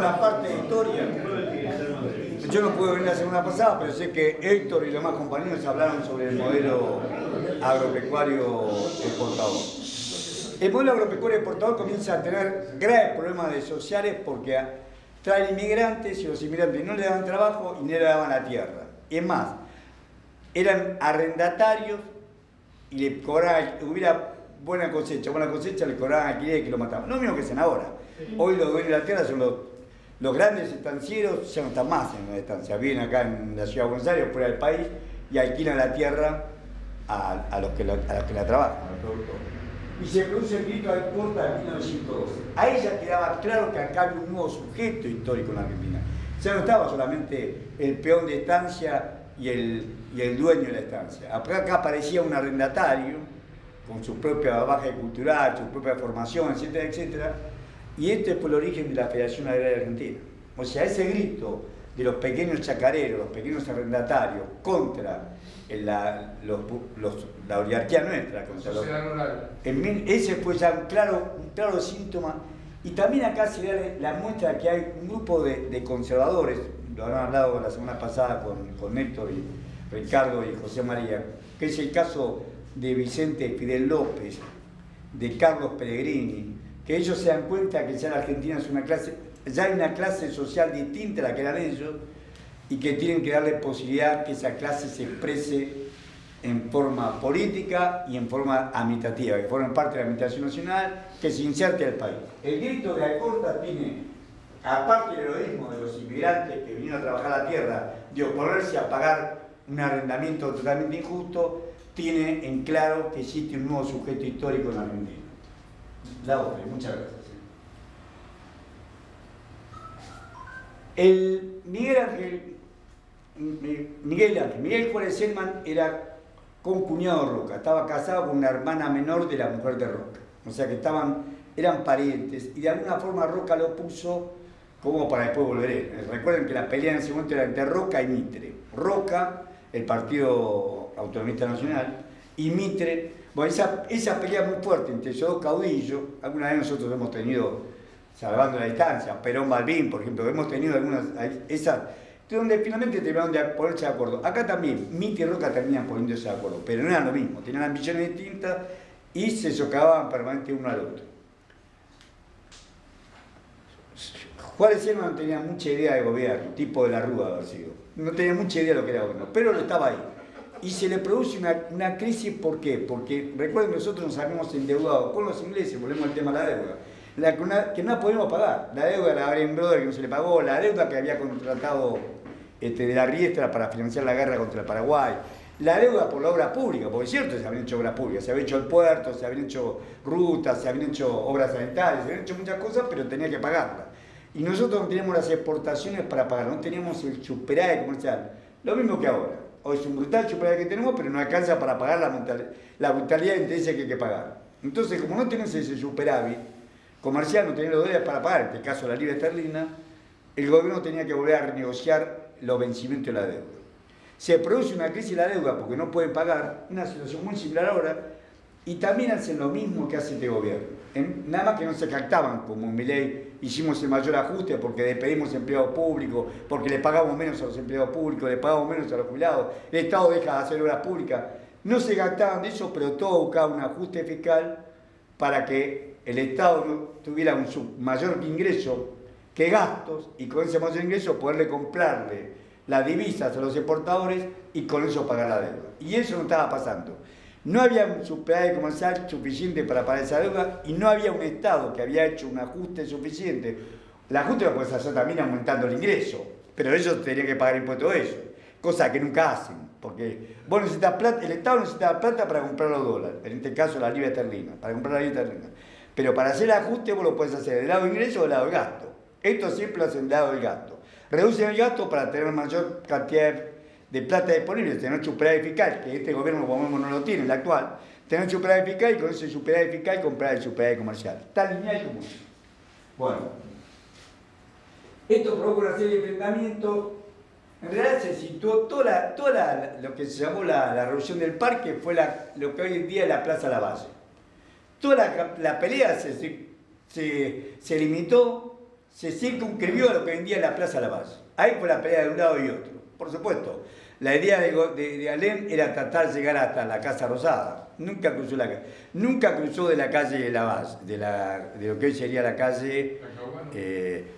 una parte de historia. Yo no pude venir la semana pasada, pero sé que Héctor y los demás compañeros hablaron sobre el modelo agropecuario exportador. El modelo agropecuario exportador comienza a tener graves problemas sociales porque traen inmigrantes y los inmigrantes no le daban trabajo y no le daban la tierra. Y es más, eran arrendatarios y le cobraban, hubiera buena cosecha, le cobraban alquiler que lo mataban. No mismo que hacen ahora. Hoy los dueños de la tierra son los grandes estancieros, ya no están más en la estancia, viven acá en la ciudad de Buenos Aires, fuera del país, y alquilan la tierra a los que la trabajan, a los productores. Y se produce el grito de Alcorta en 1912. Ahí ya quedaba claro que acá había un nuevo sujeto histórico en la Argentina. Ya no estaba solamente el peón de estancia y el dueño de la estancia. Acá aparecía un arrendatario con su propia bagaje cultural, su propia formación, etcétera, etcétera. Y este fue el origen de la Federación Agraria Argentina. O sea, ese grito de los pequeños chacareros, los pequeños arrendatarios contra la oligarquía nuestra, contra sociedad rural. Ese fue ya un claro síntoma. Y también acá se da la muestra que hay un grupo de conservadores, lo han hablado la semana pasada con Héctor y Ricardo y José María, que es el caso de Vicente Fidel López, de Carlos Pellegrini, que ellos se dan cuenta que ya la Argentina es ya hay una clase social distinta a la que eran ellos y que tienen que darle posibilidad que esa clase se exprese en forma política y en forma administrativa, que formen parte de la administración nacional, que se inserte al país. El grito de Alcorta tiene, aparte del heroísmo de los inmigrantes que vinieron a trabajar la tierra, de oponerse a pagar un arrendamiento totalmente injusto, tiene en claro que existe un nuevo sujeto histórico en la Argentina. La otra, muchas gracias. Miguel Juárez Selman era concuñado de Roca, estaba casado con una hermana menor de la mujer de Roca, o sea que eran parientes, y de alguna forma Roca lo puso como para después volver él. Recuerden que la pelea en ese momento era entre Roca y Mitre. Roca, el Partido Autonomista Nacional, y Mitre. Bueno, esa pelea muy fuerte entre esos dos caudillos, alguna vez nosotros hemos tenido, salvando la distancia, Perón Balbín, por ejemplo, hemos tenido algunas, donde finalmente terminaron de ponerse de acuerdo. Acá también, Mitre y Roca terminan poniéndose de acuerdo, pero no eran lo mismo, tenían ambiciones distintas y se socavaban permanentemente uno al otro. Juárez Selman no tenía mucha idea de gobierno, tipo de la Rúa haber sido. No tenía mucha idea de lo que era gobierno, pero lo estaba ahí. Y se le produce una crisis, ¿por qué? Porque recuerden que nosotros nos habíamos endeudado con los ingleses, volvemos al tema de la deuda, que no podíamos pagar. La deuda de la Bren Brothers que no se le pagó, la deuda que había contratado de la Riestra para financiar la guerra contra el Paraguay, la deuda por la obra pública, porque es cierto, se habían hecho obras públicas, se había hecho el puerto, se habían hecho rutas, se habían hecho obras sanitarias, se habían hecho muchas cosas, pero tenía que pagarlas. Y nosotros no teníamos las exportaciones para pagar, no teníamos el superávit comercial. Lo mismo que ahora. Hoy es un brutal superávit que tenemos, pero no alcanza para pagar la brutalidad de intereses que hay que pagar. Entonces, como no tenés ese superávit comercial, no tenés los dólares para pagar, en este caso la libra esterlina, el gobierno tenía que volver a renegociar los vencimientos de la deuda. Se produce una crisis de la deuda porque no pueden pagar, una situación muy similar ahora, y también hacen lo mismo que hace este gobierno. Nada más que no se captaban, como en Milei hicimos el mayor ajuste porque despedimos empleados públicos, porque le pagamos menos a los empleados públicos, le pagamos menos a los jubilados, el Estado deja de hacer obras públicas. No se captaban de eso, pero todo buscaba un ajuste fiscal para que el Estado no tuviera un mayor ingreso que gastos, y con ese mayor ingreso poderle comprarle las divisas a los exportadores y con eso pagar la deuda. Y eso no estaba pasando. No había un superávit comercial suficiente para pagar esa deuda y no había un Estado que había hecho un ajuste suficiente. El ajuste lo puedes hacer también aumentando el ingreso, pero ellos tenían que pagar impuestos de eso, cosa que nunca hacen, porque vos necesitas plata, el Estado necesita plata para comprar los dólares, en este caso la libra esterlina, para comprar la libra esterlina. Pero para hacer el ajuste vos lo puedes hacer del lado del ingreso o del lado del gasto. Esto siempre lo hacen del lado del gasto. Reducen el gasto para tener mayor cantidad de plata disponible, tener superávit fiscal, que este gobierno como vemos no lo tiene, el actual, tener superávit fiscal y con ese superávit fiscal comprar el superávit comercial. Tan lineal como eso. Bueno, esto provoca una serie de enfrentamientos. En realidad se situó toda lo que se llamó la revolución del parque, fue lo que hoy en día es la Plaza Lavalle. Toda la pelea se limitó, se circunscribió a lo que vendía en la Plaza Lavalle. Ahí fue la pelea de un lado y otro. Por supuesto, la idea de Alem era tratar de llegar hasta la Casa Rosada. Nunca cruzó de la calle Lavalle, de lo que hoy sería la calle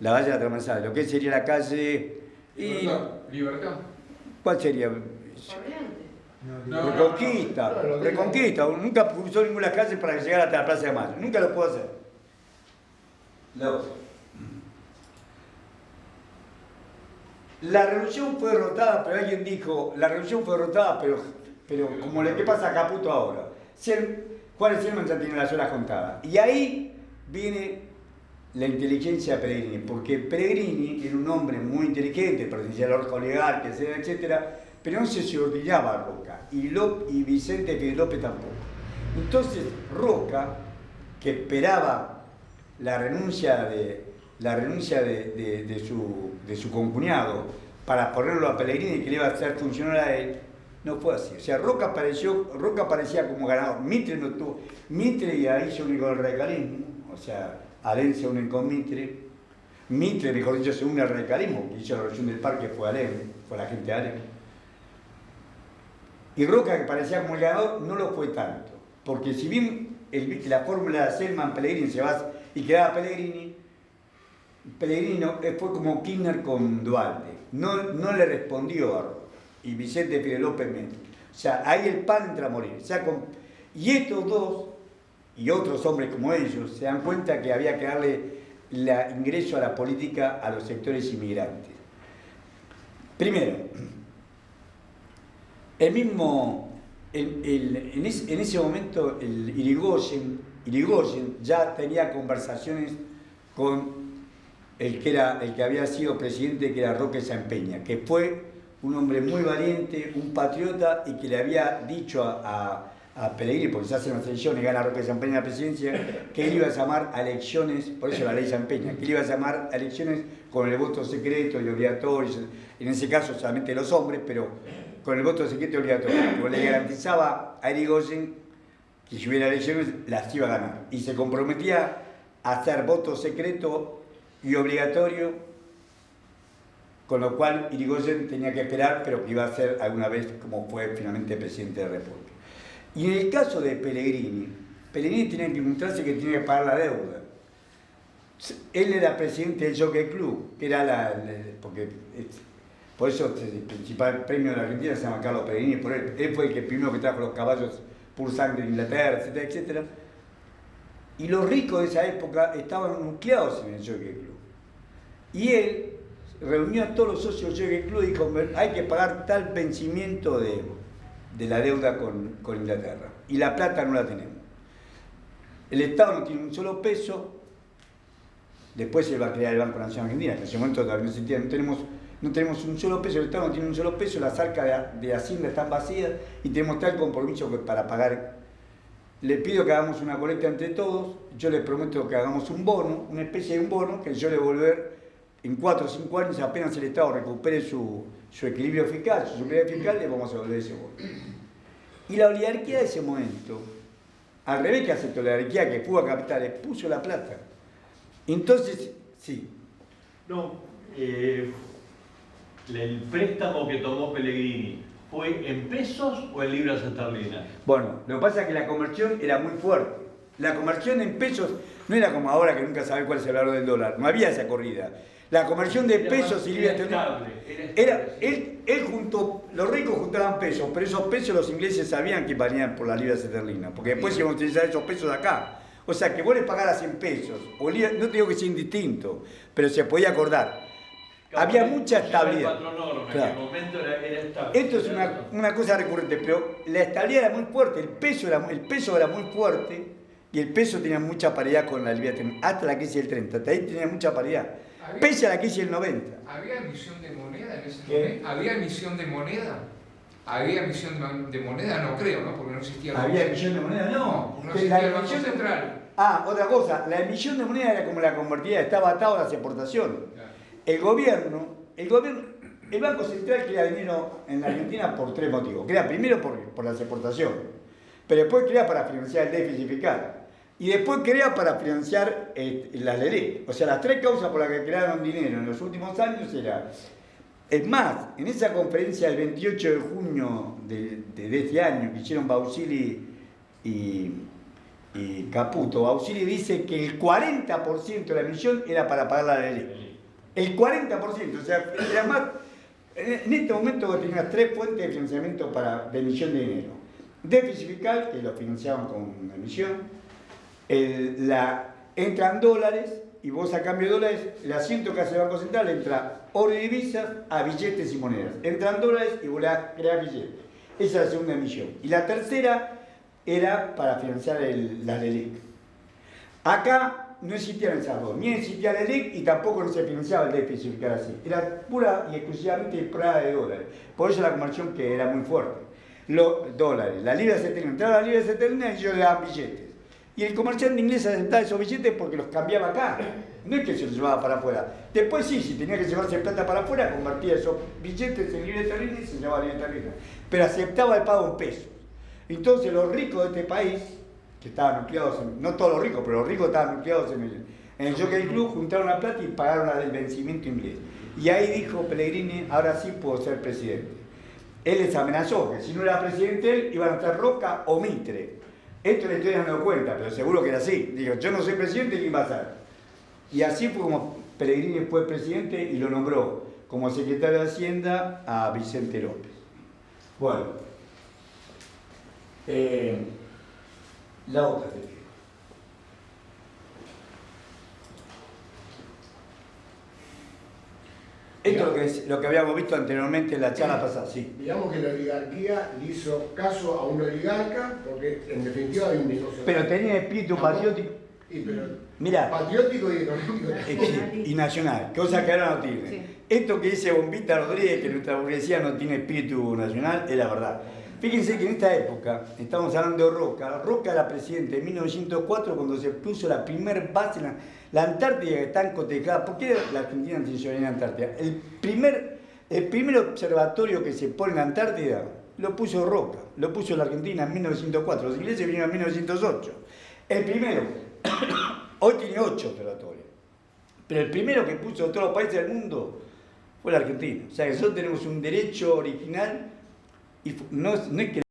Lavalle de la Tramanzada, lo que sería la calle Libertad. ¿Cuál sería? Reconquista, Reconquista. Nunca cruzó ninguna calle para llegar hasta la Plaza de Mayo. Nunca lo pudo hacer. La revolución fue derrotada, pero alguien dijo, la revolución fue derrotada, pero como le que pasa a Caputo ahora. Juárez Selman ya tiene las horas contadas. Y ahí viene la inteligencia de Pellegrini, porque Pellegrini era un hombre muy inteligente, pertenecía a la Orca Oligarca, etcétera, pero no se subordinaba a Roca, y Vicente Fidel López tampoco. Entonces Roca, que esperaba la renuncia de su concuñado para ponerlo a Pellegrini, que le iba a hacer funcionar a él, no fue así. O sea, Roca parecía como ganador. Mitre y ahí se unió con el radicalismo, o sea, Alem se une con Mitre, mejor dicho, se une al radicalismo, que hizo la revolución del Parque fue Alem, fue la gente de Alem. Y Roca, que parecía como el ganador, no lo fue tanto, porque si bien la fórmula de Selman-Pellegrini se va y quedaba Pellegrini fue como Kirchner con Duarte, no le respondió a Roca, y Vicente Fidel López menos. O sea, ahí el pan entra a morir. O sea, y estos dos, y otros hombres como ellos, se dan cuenta que había que darle ingreso a la política a los sectores inmigrantes. Primero, en ese momento Irigoyen ya tenía conversaciones con el que había sido presidente, que era Roque Sampeña, que fue un hombre muy valiente, un patriota, y que le había dicho a Pellegrini, porque se hacen las elecciones y gana Roque Sampeña la presidencia, que él iba a llamar a elecciones, por eso la ley Sampeña, que él iba a llamar a elecciones con el voto secreto y obligatorio, en ese caso solamente los hombres, pero con el voto secreto y obligatorio, porque le garantizaba a Irigoyen que si hubiera elecciones las iba a ganar, y se comprometía a hacer voto secreto y obligatorio, con lo cual Irigoyen tenía que esperar, pero que iba a ser alguna vez como fue finalmente presidente de la República. Y en el caso de Pellegrini tenía que encontrarse que tenía que pagar la deuda. Él era presidente del Jockey Club, que era por eso el principal premio de la Argentina se llama Carlos Pellegrini, por él fue el que primero que trajo los caballos pur sangre de Inglaterra, etcétera. Y los ricos de esa época estaban nucleados en el Jockey Club. Y él reunió a todos los socios del Jockey Club y dijo, hay que pagar tal vencimiento de la deuda con Inglaterra, y la plata no la tenemos. El Estado no tiene un solo peso, después se va a crear el Banco Nacional Argentina, en ese momento todavía no tenemos un solo peso, el Estado no tiene un solo peso, las arcas de Hacienda están vacías y tenemos tal compromiso que para pagar. Le pido que hagamos una colecta entre todos, yo le prometo que hagamos un bono, una especie de un bono, que yo le devolver en 4 o 5 años, apenas el Estado recupere su equilibrio fiscal, su seguridad fiscal, le vamos a devolver ese bono. Y la oligarquía de ese momento, al revés que aceptó la oligarquía que fuga capitales, puso la plata. Entonces, sí. No, el préstamo que tomó Pellegrini, ¿fue en pesos o en libras esterlinas? Bueno, lo que pasa es que la conversión era muy fuerte. La conversión en pesos no era como ahora que nunca sabe cuál es el valor del dólar, no había esa corrida. La conversión de pesos y libras esterlinas él juntó, los ricos juntaban pesos, pero esos pesos los ingleses sabían que valían por las libras esterlinas, porque después iban a utilizar esos pesos acá. O sea, que vos le pagaras en pesos, o libras, no te digo que sea indistinto, pero se podía acordar. Había mucha estabilidad. En Claro. aquel momento era estable. Esto es una cosa recurrente, pero la estabilidad era muy fuerte, el peso era muy fuerte, y el peso tenía mucha paridad con la libra esterlina, hasta la crisis del 30, hasta ahí tenía mucha paridad. Pese a la crisis del 90. ¿Había emisión de moneda en ese ¿Qué? momento? ¿Había emisión de moneda? ¿Había emisión de moneda? No creo, ¿no? Porque no existía la ¿Había emisión de moneda? No. No existía el Banco Central. Otra cosa, la emisión de moneda era como la convertida, estaba atado a las exportaciones. Claro. El Banco Central crea dinero en la Argentina por 3 motivos. Crea primero por las exportaciones, pero después crea para financiar el déficit fiscal. Y después crea para financiar las LELIC. O sea, las 3 causas por las que crearon dinero en los últimos años era... Es más, en esa conferencia del 28 de junio de este año que hicieron Bausili y Caputo, Bausili dice que el 40% de la emisión era para pagar la LELIC. El 40%, o sea, era más... En este momento vos tenías 3 fuentes de financiamiento de emisión de dinero. Déficit fiscal, que lo financiaban con emisión. Entran dólares, y vos a cambio de dólares, el asiento que hace el Banco Central entra oro y divisas a billetes y monedas. Entran dólares y vos creás billetes. Esa es la segunda emisión. Y la tercera era para financiar las LELIC. Acá no existían esas dos, ni existía la LELIC y tampoco no se financiaba el déficit fiscal así. Era pura y exclusivamente prueba de dólares. Por eso la conversión que era muy fuerte. Los dólares, la libra esterlina, entraba la libra esterlina y ellos le daban billetes. Y el comerciante inglés aceptaba esos billetes porque los cambiaba acá. No es que se los llevaba para afuera. Después sí, si tenía que llevarse plata para afuera, convertía esos billetes en libra esterlina y se llevaba libra esterlina. Pero aceptaba el pago en pesos. Entonces los ricos de este país, que estaban nucleados, no todos los ricos, pero los ricos estaban nucleados en el Jockey Club, juntaron la plata y pagaron el vencimiento inglés. Y ahí dijo Pellegrini, ahora sí puedo ser presidente. Él les amenazó que si no era presidente él, iban a estar Roca o Mitre. Esto la historia no me lo cuenta, pero seguro que era así. Digo, yo no soy presidente, ¿quién va a ser? Y así fue como Pellegrini fue presidente y lo nombró como secretario de Hacienda a Vicente López. Bueno, la otra te digo. Esto es lo que habíamos visto anteriormente en la charla pasada, sí. Digamos que la oligarquía le hizo caso a un oligarca, porque en definitiva hay un negocio. Pero tenía espíritu patriótico. Mirá, patriótico y económico. Y nacional, cosa que ahora no tiene. Sí. Esto que dice Bombita Rodríguez, que nuestra burguesía no tiene espíritu nacional, es la verdad. Fíjense que en esta época, estamos hablando de Roca. Roca era presidente en 1904 cuando se puso la primer base en la Antártida, que está cotejada. ¿Por qué la Argentina tiene soberanía en Antártida? El primer observatorio que se pone en la Antártida lo puso Roca, lo puso la Argentina en 1904. Los ingleses vinieron en 1908. El primero, hoy tiene 8 observatorios, pero el primero que puso todos los países del mundo fue la Argentina. O sea que nosotros tenemos un derecho original y no es que